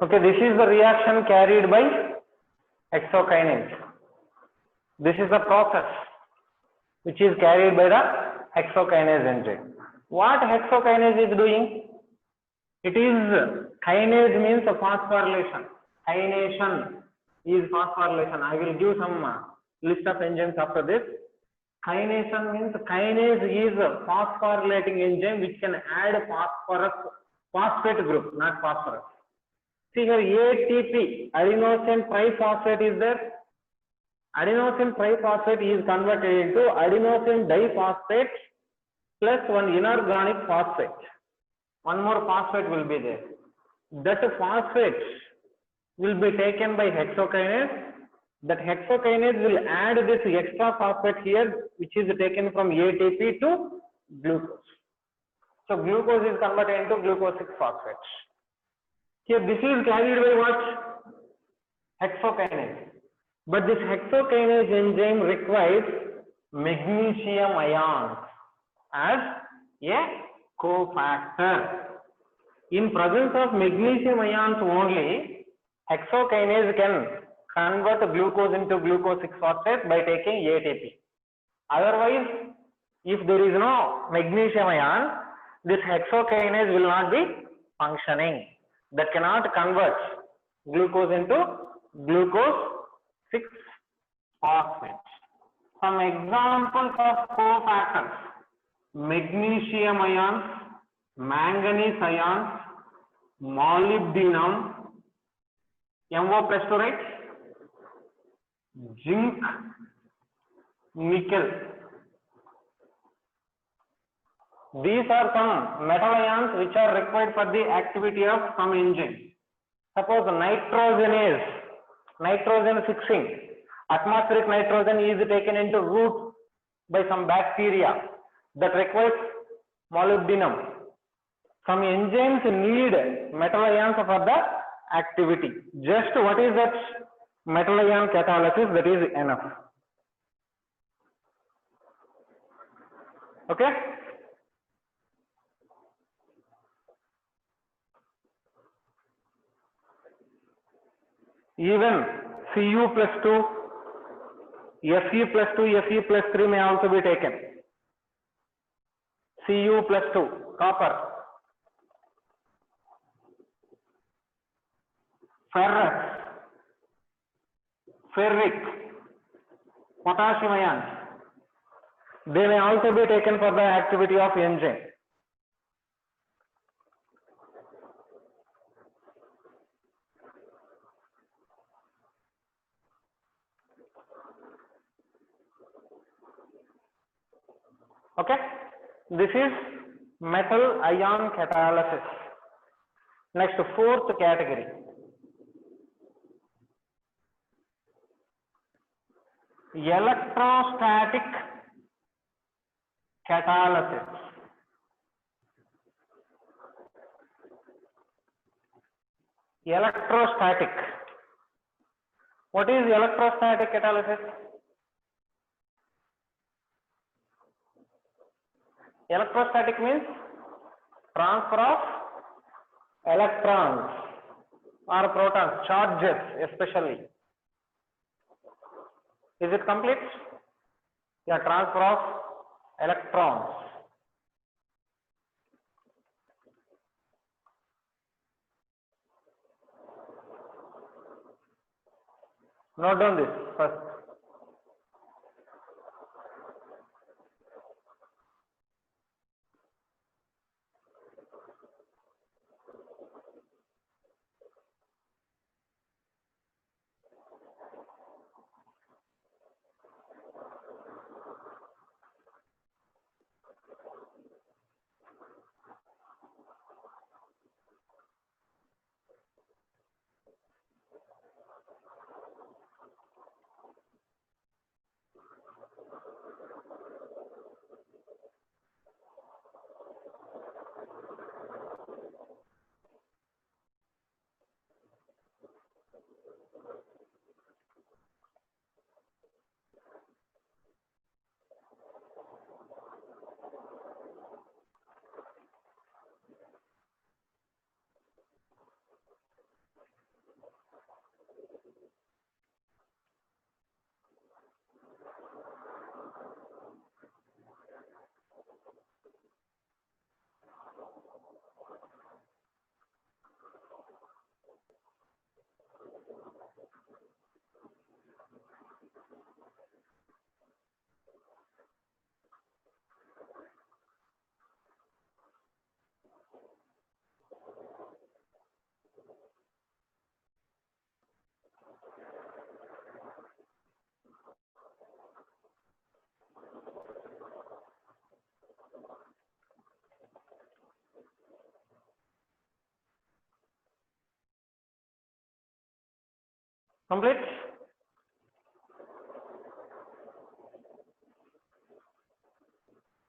Okay, this is the reaction carried by hexokinase. This is the process which is carried by the hexokinase enzyme. What hexokinase is doing? It is, kinase means phosphorylation. Kination is phosphorylation. I will give some list of enzymes after this. Kination means kinase is a phosphorylating enzyme which can add phosphate group, not phosphorus. See here, ATP, adenosine triphosphate is there. Adenosine triphosphate is converted into adenosine diphosphate plus one inorganic phosphate. One more phosphate will be there. That phosphate will be taken by hexokinase. That hexokinase will add this extra phosphate here, which is taken from ATP to glucose. So glucose is converted into glucose 6-phosphate. Here this is carried by what? Hexokinase. But this hexokinase enzyme requires magnesium ions as a cofactor. In presence of magnesium ions only, hexokinase can convert glucose into glucose 6-phosphate by taking ATP. Otherwise, if there is no magnesium ion, this hexokinase will not be functioning. That cannot convert glucose into glucose 6-phosphate. Some examples of cofactors: magnesium ions, manganese ions, molybdenum, MO+2, right? Zinc, nickel. These are some metal ions which are required for the activity of some enzyme. Suppose nitrogenase, nitrogen fixing. Atmospheric nitrogen is taken into root by some bacteria that requires molybdenum. Some enzymes need metal ions for the activity. Just what is that metal ion catalysis? That is enough. Okay. Even Cu+2, Fe+2, Fe+3 may also be taken. Cu+2, copper. Ferrous, ferric, potassium ions. They may also be taken for the activity of enzyme. Okay, this is metal ion catalysis. Next, fourth category. Electrostatic catalysis. Electrostatic. What is electrostatic catalysis? Electrostatic means transfer of electrons or protons, charges especially. Is it complete? Yeah, transfer of electrons. Note down this first. Complete?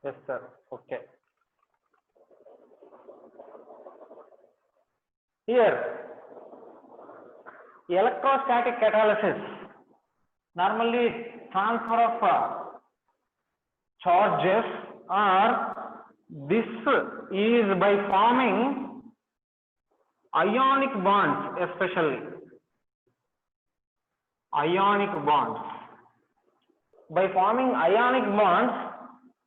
Yes, sir. Okay. Here, electrostatic catalysis normally transfer of charges, or this is by forming ionic bonds, especially ionic bonds. By forming ionic bonds,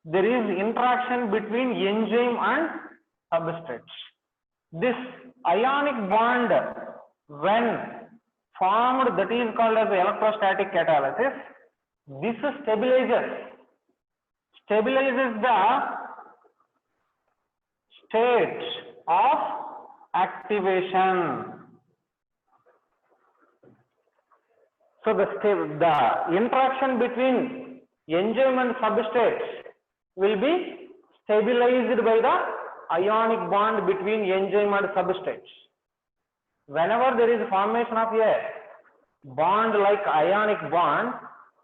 there is interaction between enzyme and substrates. This ionic bond, when formed, that is called as electrostatic catalysis. This stabilizes the state of activation. So the interaction between enzyme and substrates will be stabilized by the ionic bond between enzyme and substrates. Whenever there is formation of a bond like ionic bond,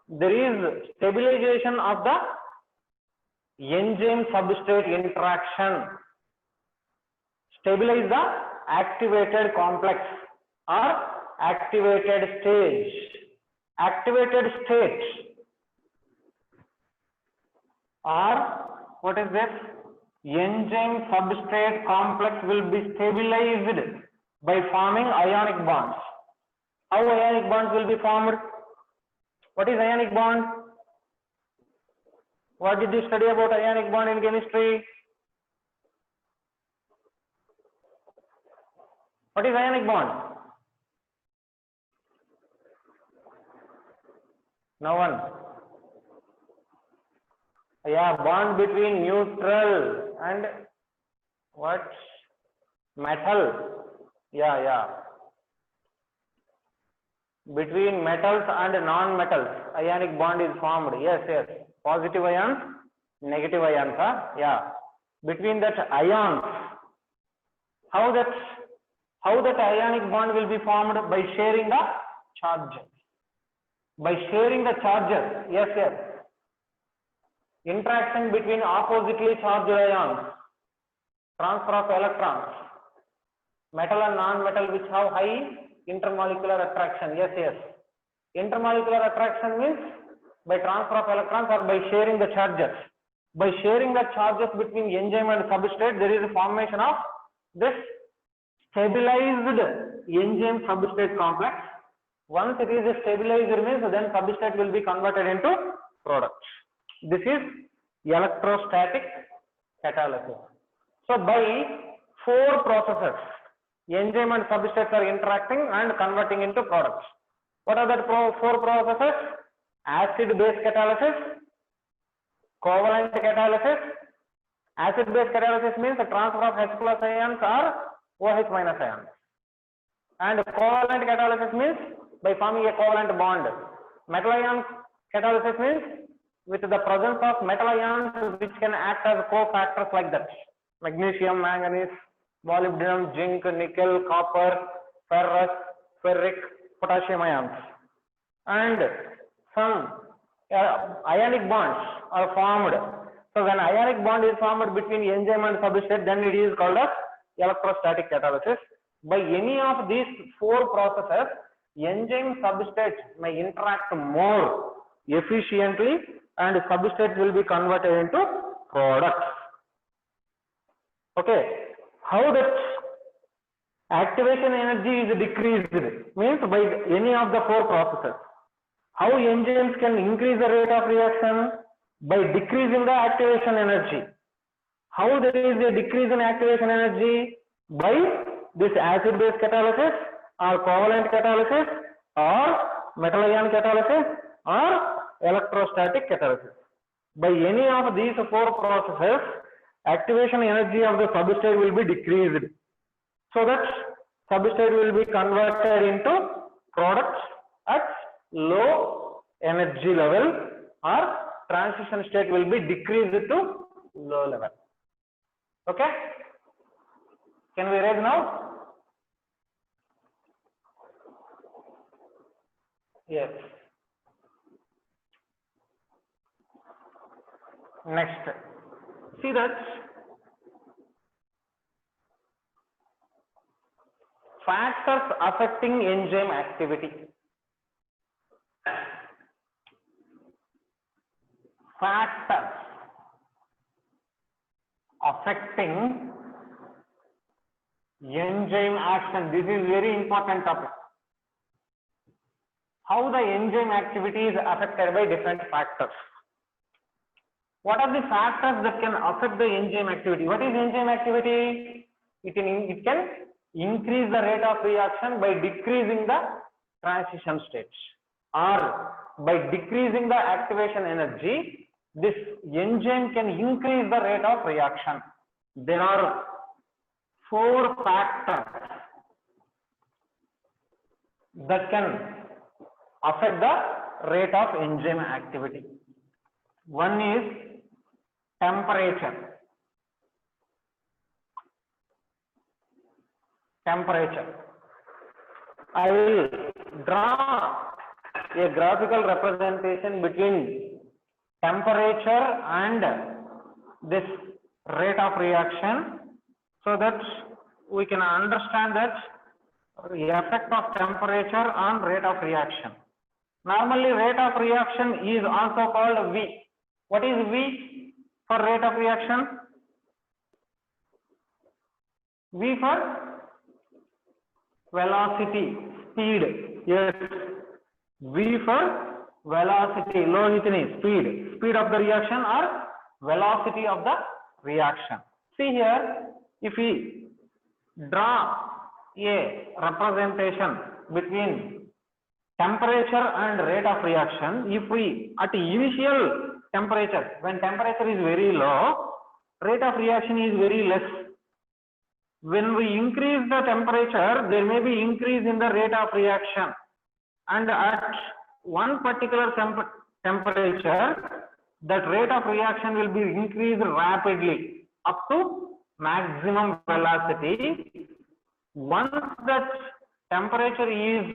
there is stabilization of the enzyme substrate interaction. Stabilize the activated complex or activated stage. Activated state, or what is this? Enzyme substrate complex will be stabilized by forming ionic bonds. How ionic bonds will be formed? What is ionic bond? What did you study about ionic bond in chemistry? What is ionic bond? No one. Yeah, bond between neutral and what? Metal. Yeah. Between metals and non-metals, ionic bond is formed. Yes. Positive ions, negative ions. Yeah. Between that ions, how that ionic bond will be formed? By sharing the charges. By sharing the charges. Yes. Interaction between oppositely charged ions, transfer of electrons, metal and non-metal which have high intermolecular attraction. Yes. Intermolecular attraction means by transfer of electrons or by sharing the charges. By sharing the charges between enzyme and substrate, there is a formation of this stabilized enzyme substrate complex. Once it is stabilized means then substrate will be converted into products. This is electrostatic catalysis. So by 4 processes, enzyme and substrates are interacting and converting into products. What are the 4 processes? Acid-base catalysis, covalent catalysis. Acid-base catalysis means the transfer of H+ ions or OH- ions. And covalent catalysis means by forming a covalent bond. Metal ion catalysis means with the presence of metal ions which can act as cofactors like that. Magnesium, manganese, molybdenum, zinc, nickel, copper, ferrous, ferric, potassium ions. And some ionic bonds are formed. So when ionic bond is formed between enzyme and substrate, then it is called as electrostatic catalysis. By any of these 4 processes, enzyme substrate may interact more efficiently and substrate will be converted into products. Okay, how that activation energy is decreased means by any of the 4 processes. How enzymes can increase the rate of reaction? By decreasing the activation energy. How there is a decrease in activation energy? By this acid-base catalysis or covalent catalysis or metal ion catalysis or electrostatic catalysis. By any of these 4 processes, activation energy of the substrate will be decreased. So that substrate will be converted into products at low energy level, or transition state will be decreased to low level. Okay? Can we read now? Yes. Next, see that factors affecting enzyme activity. Factors affecting enzyme action. This is very important topic. How the enzyme activity is affected by different factors. What are the factors that can affect the enzyme activity? What is enzyme activity? It can increase the rate of reaction by decreasing the transition states, or by decreasing the activation energy. This enzyme can increase the rate of reaction. There are 4 factors that can affect the rate of enzyme activity. One is temperature. I will draw a graphical representation between temperature and this rate of reaction, so that we can understand that the effect of temperature on rate of reaction. Normally, rate of reaction is also called V. What is V for rate of reaction? V for velocity, speed. Yes, V for velocity, speed of the reaction or velocity of the reaction. See here, if we draw a representation between temperature and rate of reaction, if we at initial temperature, when temperature is very low, rate of reaction is very less. When we increase the temperature, there may be increase in the rate of reaction, and at one particular temperature, that rate of reaction will be increased rapidly up to maximum velocity. Once that temperature is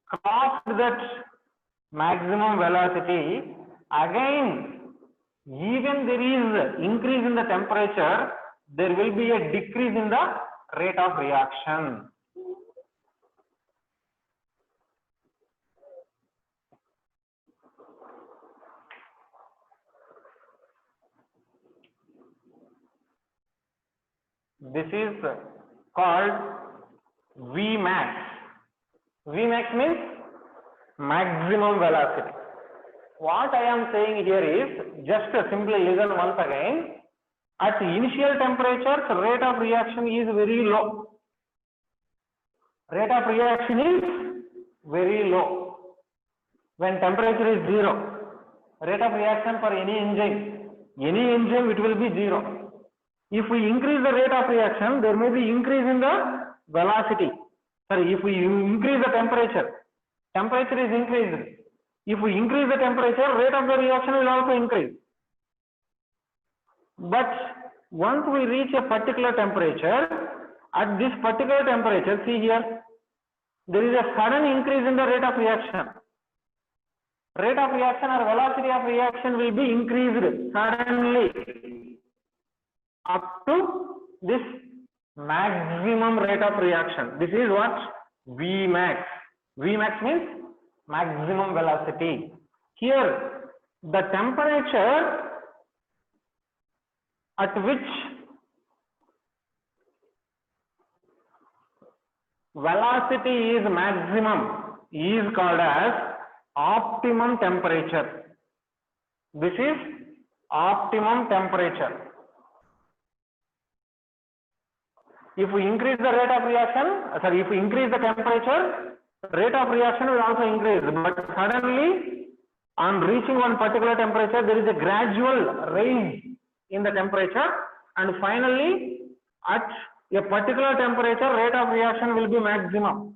crossed that maximum velocity, again, even there is increase in the temperature, there will be a decrease in the rate of reaction. This is called Vmax. Vmax means maximum velocity. What I am saying here is, just simply listen once again. At initial temperature, the rate of reaction is very low. Rate of reaction is very low. When temperature is 0, rate of reaction for any enzyme it will be 0. If we increase the rate of reaction, there may be increase in the velocity. Sorry, if we increase the temperature is increased. If we increase the temperature, rate of the reaction will also increase. But once we reach a particular temperature, at this particular temperature, see here, there is a sudden increase in the rate of reaction. Rate of reaction or velocity of reaction will be increased suddenly up to this maximum rate of reaction. This is what Vmax. Vmax means maximum velocity. Here, the temperature at which velocity is maximum is called as optimum temperature. This is optimum temperature. If we increase the rate of reaction, if we increase the temperature, rate of reaction will also increase. But suddenly, on reaching one particular temperature, there is a gradual rise in the temperature, and finally, at a particular temperature, rate of reaction will be maximum.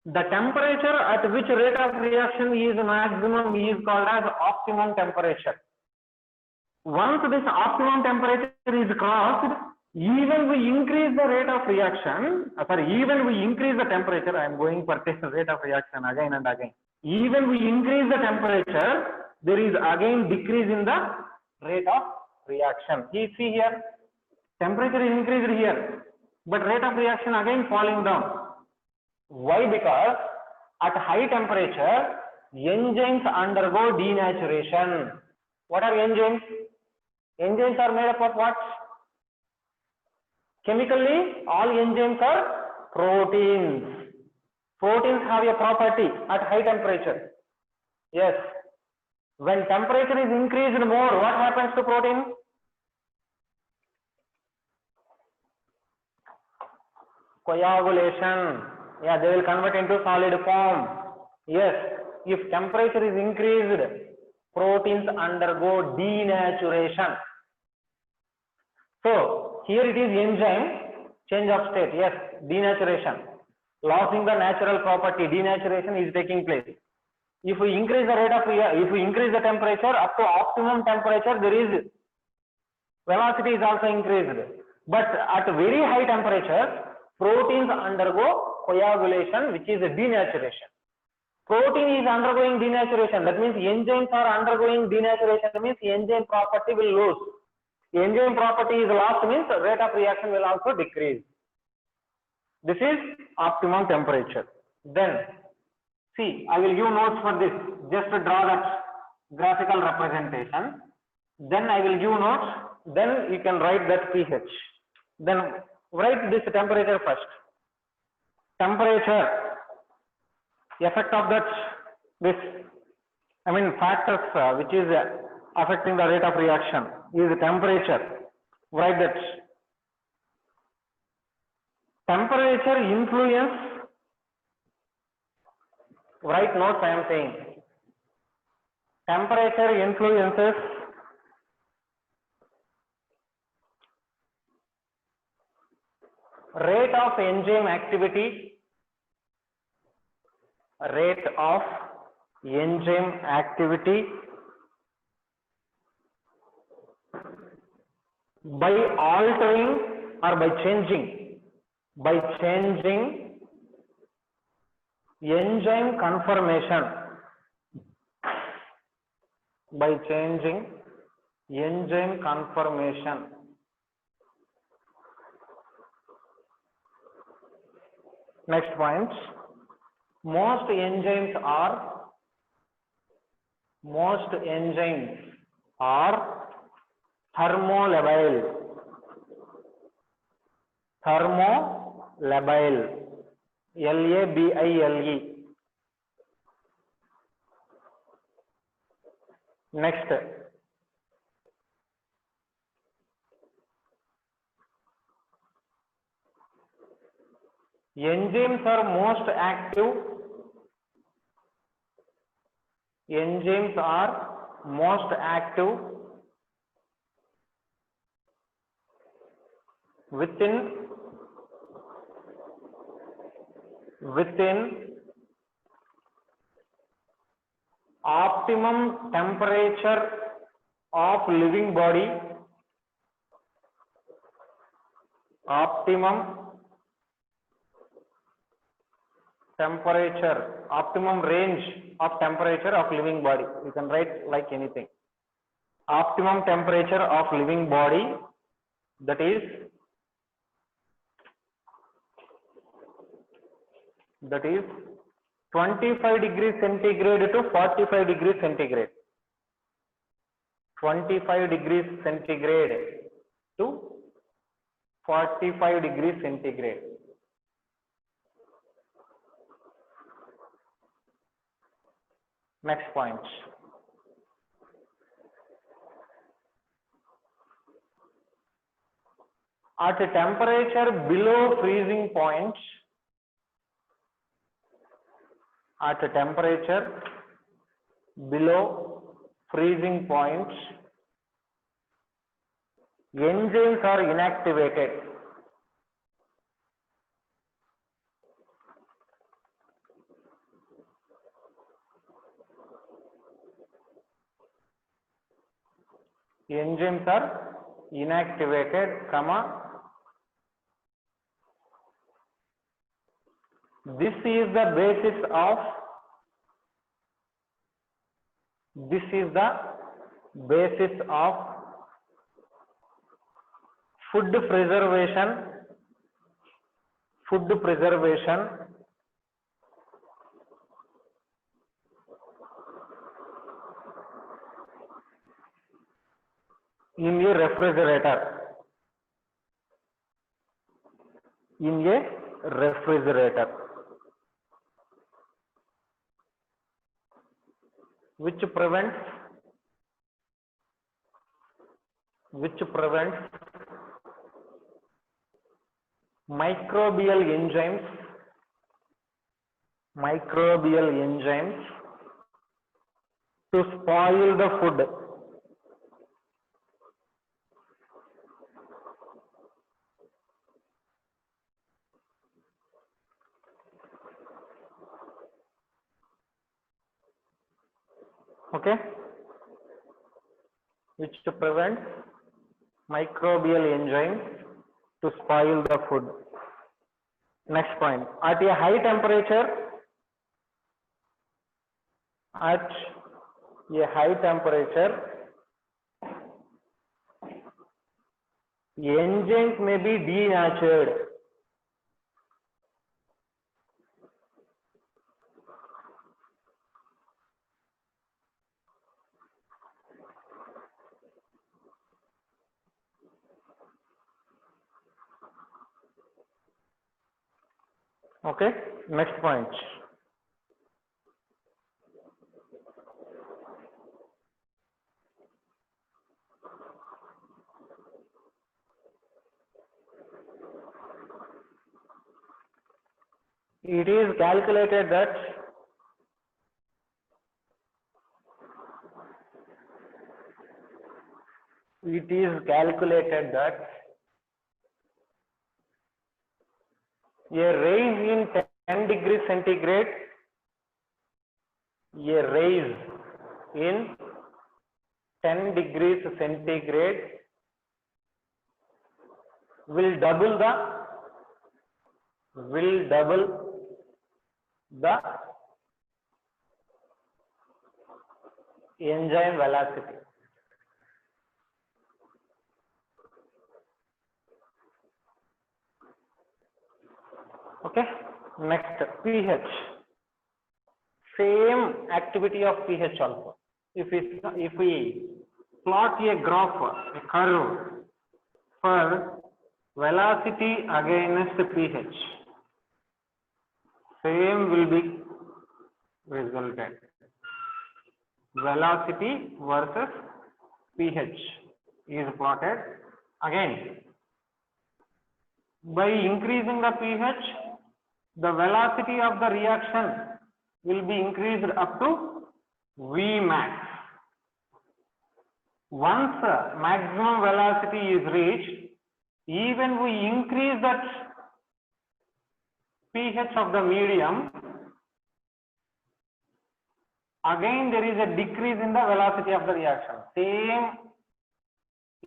The temperature at which rate of reaction is maximum is called as optimum temperature. Once this optimum temperature is crossed, Even we increase the rate of reaction, even we increase the temperature, I am going for this rate of reaction again and again. Even we increase the temperature, there is again decrease in the rate of reaction. You see here, temperature is increased here, but rate of reaction again falling down. Why? Because at high temperature, enzymes undergo denaturation. What are enzymes? Enzymes are made up of what? Chemically, all enzymes are proteins. Proteins have a property at high temperature. Yes. When temperature is increased more, what happens to protein? Coagulation. Yeah, they will convert into solid form. Yes. If temperature is increased, proteins undergo denaturation. So, here it is enzyme, change of state, yes, denaturation. Losing the natural property, denaturation is taking place. If we increase the rate of, if we increase the temperature up to optimum temperature, there is velocity is also increased. But at very high temperature, proteins undergo coagulation, which is a denaturation. Protein is undergoing denaturation. That means enzymes are undergoing denaturation. That means enzyme property will lose. Enzyme property is lost means rate of reaction will also decrease. This is optimum temperature. Then, see, I will give notes for this. Just to draw that graphical representation. Then I will give notes. Then you can write that pH. Then write this temperature first. Temperature. Effect of that, factors which is affecting the rate of reaction is temperature. Write that. Temperature influence, write notes I am saying. Temperature influences rate of enzyme activity, rate of enzyme activity by altering or by changing enzyme conformation, by changing enzyme conformation. Next point. Most enzymes are thermolabile. Thermolabile. Labile. Next. Enzymes are most active. Enzymes are most active within optimum temperature of living body, optimum range of temperature of living body. You can write like anything. Optimum temperature of living body, that is 25 degrees centigrade to 45 degrees centigrade. 25 degrees centigrade to 45 degrees centigrade. Next point. At a temperature below freezing point, enzymes are inactivated. Enzymes are inactivated, This is the basis of food preservation in a refrigerator. Which prevents microbial enzymes to spoil the food. Okay, which prevents microbial enzymes to spoil the food. Next point, at a high temperature, enzymes may be denatured. Okay, next point. It is calculated that a rise in 10 degrees centigrade, will double the enzyme velocity. Okay, next, pH. Same activity of pH also. If we plot a graph, a curve for velocity against pH, same will be resulted. Velocity versus pH is plotted. Again, by increasing the pH, the velocity of the reaction will be increased up to Vmax. Once maximum velocity is reached, even we increase that pH of the medium, again there is a decrease in the velocity of the reaction, same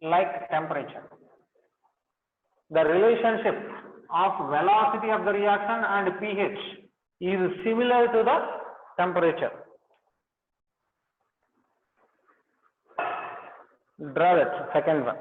like temperature. The relationship of velocity of the reaction and pH is similar to the temperature. Draw that second one.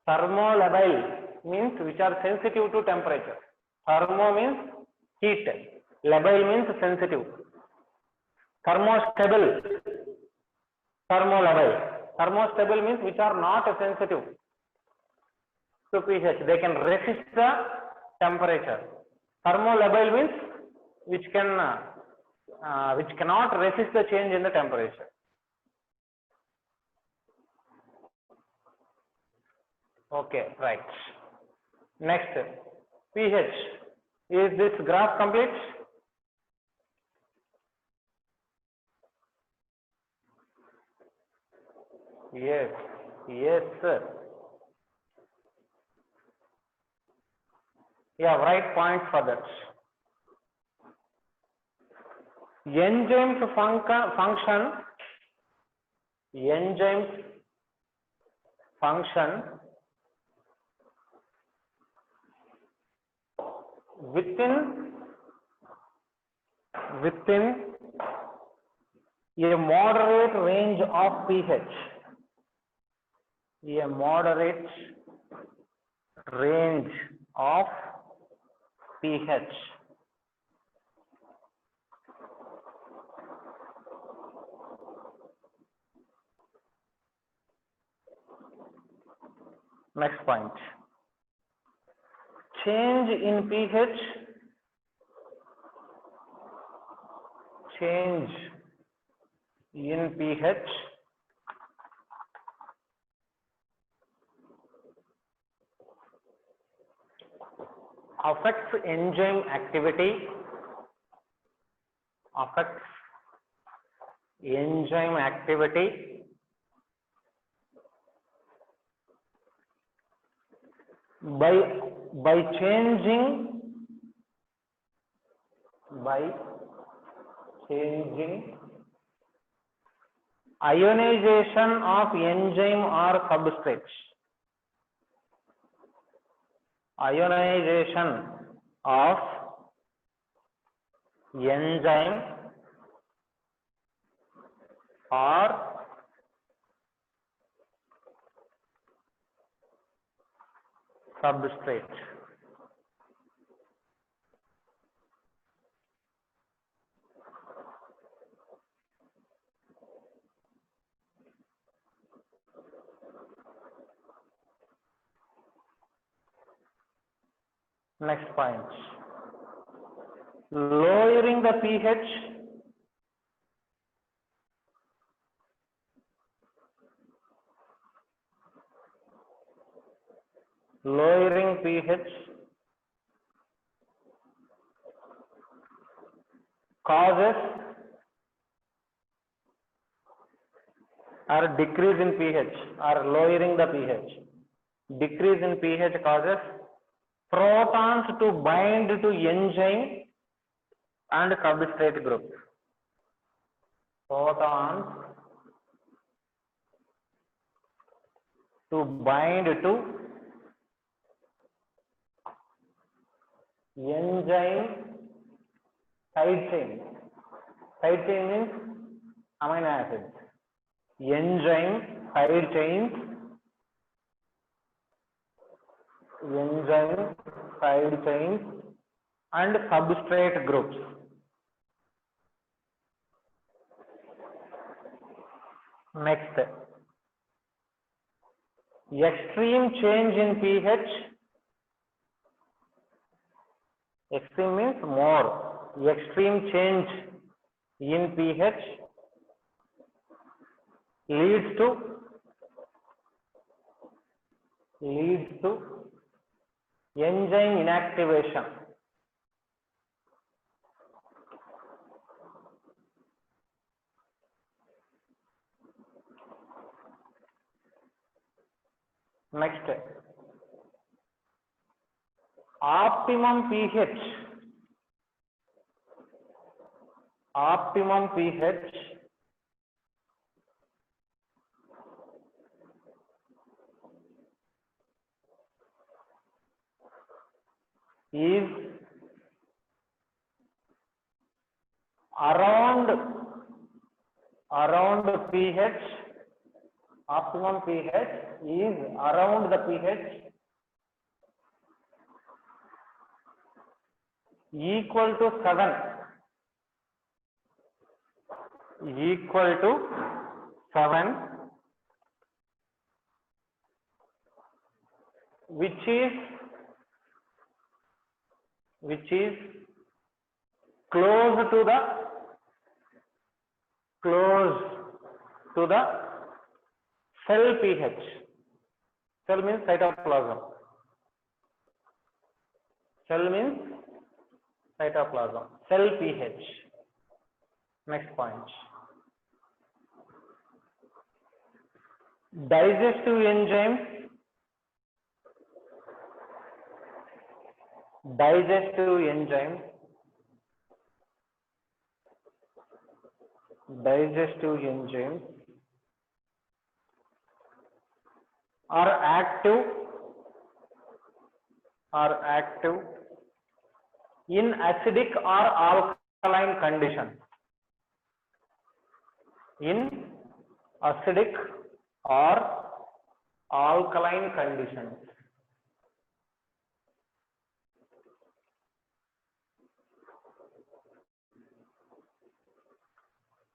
Thermolabile means which are sensitive to temperature. Thermo means heat, labile means sensitive. Thermostable, thermolabile. Thermostable means which are not sensitive to pH, they can resist the temperature. Thermolabile means which cannot resist the change in the temperature. Okay, right. Next, pH. Is this graph complete? Yes, yes, sir. Yeah, right point for that. Enzymes function within a moderate range of pH. A moderate range of pH. Next point. Change in pH. Change in pH affects enzyme activity. Affects enzyme activity by changing ionization of enzyme or substrates. Ionization of enzyme or substrate. Next point. Lowering the pH causes or decrease in pH or lowering the pH. Decrease in pH causes protons to bind to enzyme and substrate group. Protons to bind to enzyme side chain. Side chain means amino acids. Enzyme side chains. Enzyme side chains and substrate groups. Next, extreme change in pH. Extreme means more. Extreme change in pH leads to enzyme inactivation. Next, optimum pH. Optimum pH is around pH. Optimum pH is around the pH equal to 7. Equal to 7, which is close to the cell pH. Cell means cytoplasm. Cell means cytoplasm. Cell pH. Next point. Digestive enzymes. Digestive enzymes. Digestive enzymes are active in acidic or alkaline conditions. In acidic or alkaline conditions.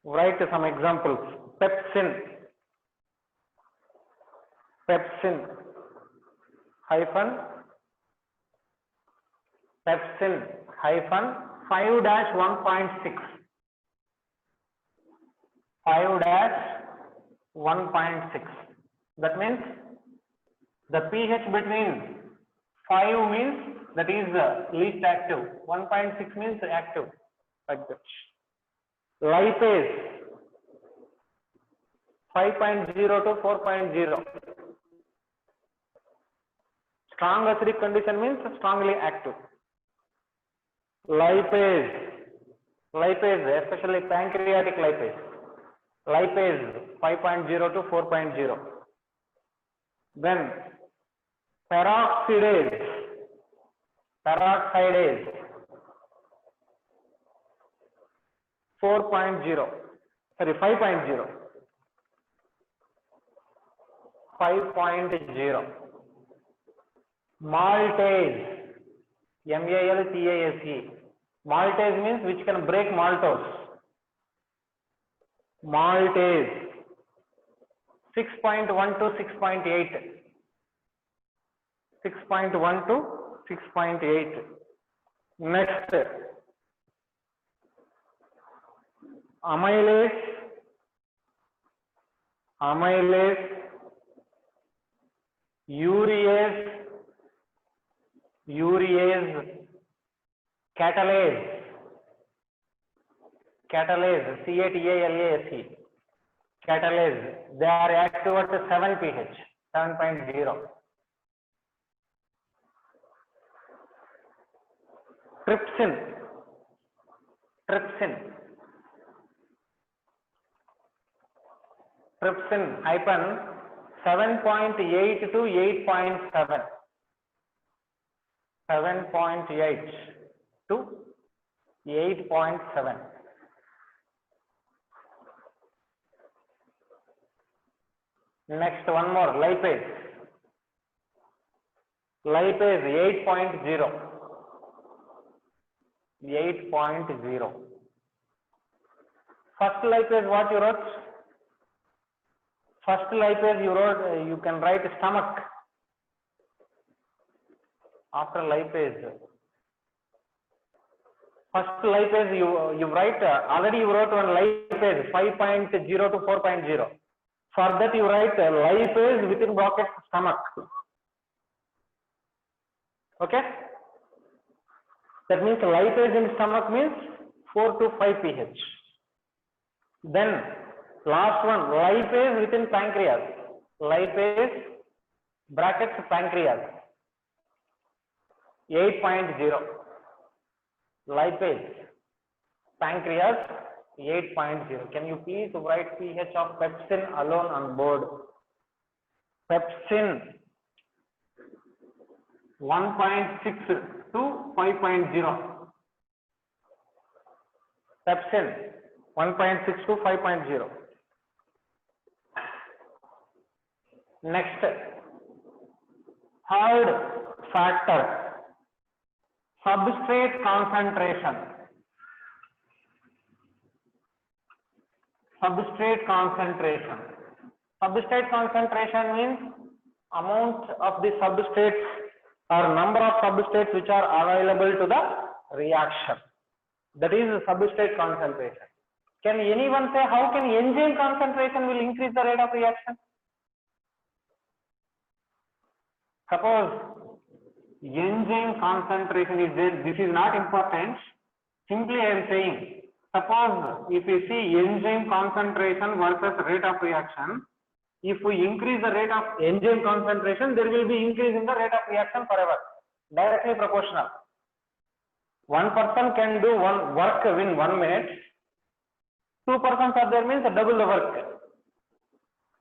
Write some examples. Pepsin hyphen 5-1.6 5-1.6. That means the pH between 5 means that is least active, 1.6 means active, like that. Lipase 5.0 to 4.0. Strong acidic condition means strongly active. Lipase, especially pancreatic lipase. Lipase 5.0 to 4.0. Then peroxidase 4.0, sorry 5.0. 5.0. Maltase, MALTASE. Maltase means which can break maltose. Maltase 6.1 to 6.8. 6.1 to 6.8. Next, amylase, urease, catalase, CATALASE, catalase. They are active at 7 pH, 7.0. Trypsin hyphen 7.8 to 8.7. 7.8 to 8.7. Next, one more, lipase 8.0. 8.0. First lipase, what you wrote? First lipase you wrote, you can write stomach. After lipase, first lipase you write, already you wrote one lipase 5.0 to 4.0. For that you write lipase within brackets stomach. Okay? That means lipase in stomach means 4 to 5 pH. Then last one, lipase within pancreas. Lipase brackets pancreas 8.0. Lipase pancreas 8.0. Can you please write pH of pepsin alone on board? Pepsin 1.6 to 5.0. Pepsin 1.6 to 5.0. Next, third factor, substrate concentration. Substrate concentration. Substrate concentration means amount of the substrates or number of substrates which are available to the reaction. That is substrate concentration. Can anyone say how can enzyme concentration will increase the rate of reaction? Suppose enzyme concentration is there. This is not important. Simply I am saying, suppose if you see enzyme concentration versus rate of reaction, if we increase the rate of enzyme concentration, there will be increase in the rate of reaction forever, directly proportional. One person can do one work in 1 minute. 2 persons are there means double the work.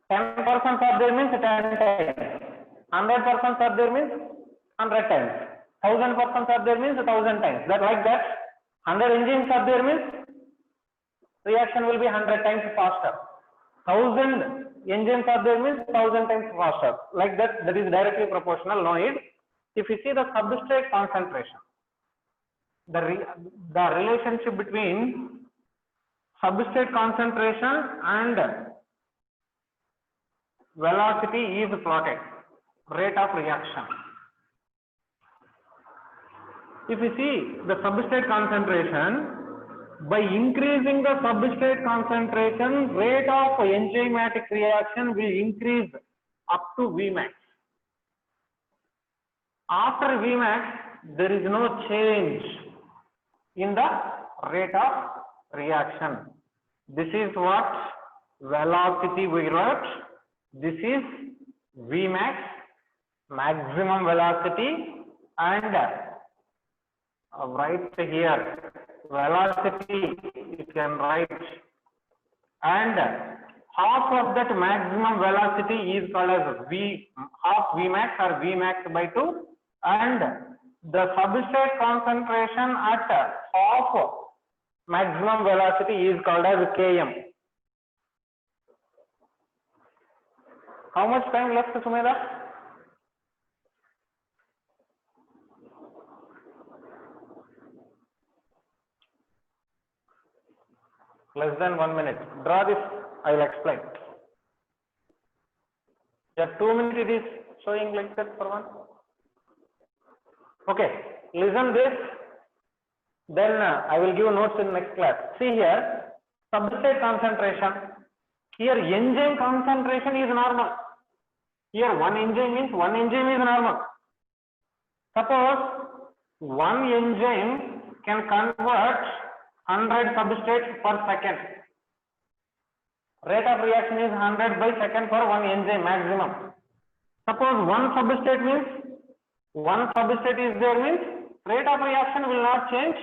10 persons are there means 10 times. 100 persons are there means 100 times. 1000 persons are there means 1000 times. That like that. 100 enzymes are there means reaction will be 100 times faster. 1000 enzymes are there means 1000 times faster. Like that. That is directly proportional. No need. If you see the substrate concentration, the relationship between substrate concentration and velocity is plotted, rate of reaction. If you see the substrate concentration, by increasing the substrate concentration, rate of enzymatic reaction will increase up to Vmax. After Vmax, there is no change in the rate of reaction. This is what velocity we wrote. This is Vmax, maximum velocity, and right here velocity you can write, and half of that maximum velocity is called as half Vmax or Vmax by 2, and the substrate concentration at half maximum velocity is called as Km. How much time left, Sumedha? Less than 1 minute. Draw this, I will explain. Yeah, 2 minutes it is showing like that for one. Okay, listen this. Then I will give notes in next class. See here, substrate concentration. Here enzyme concentration is normal. Here one enzyme means one enzyme is normal. Suppose one enzyme can convert 100 substrates per second. Rate of reaction is 100 by second for one enzyme maximum. Suppose one substrate means one substrate is there means rate of reaction will not change.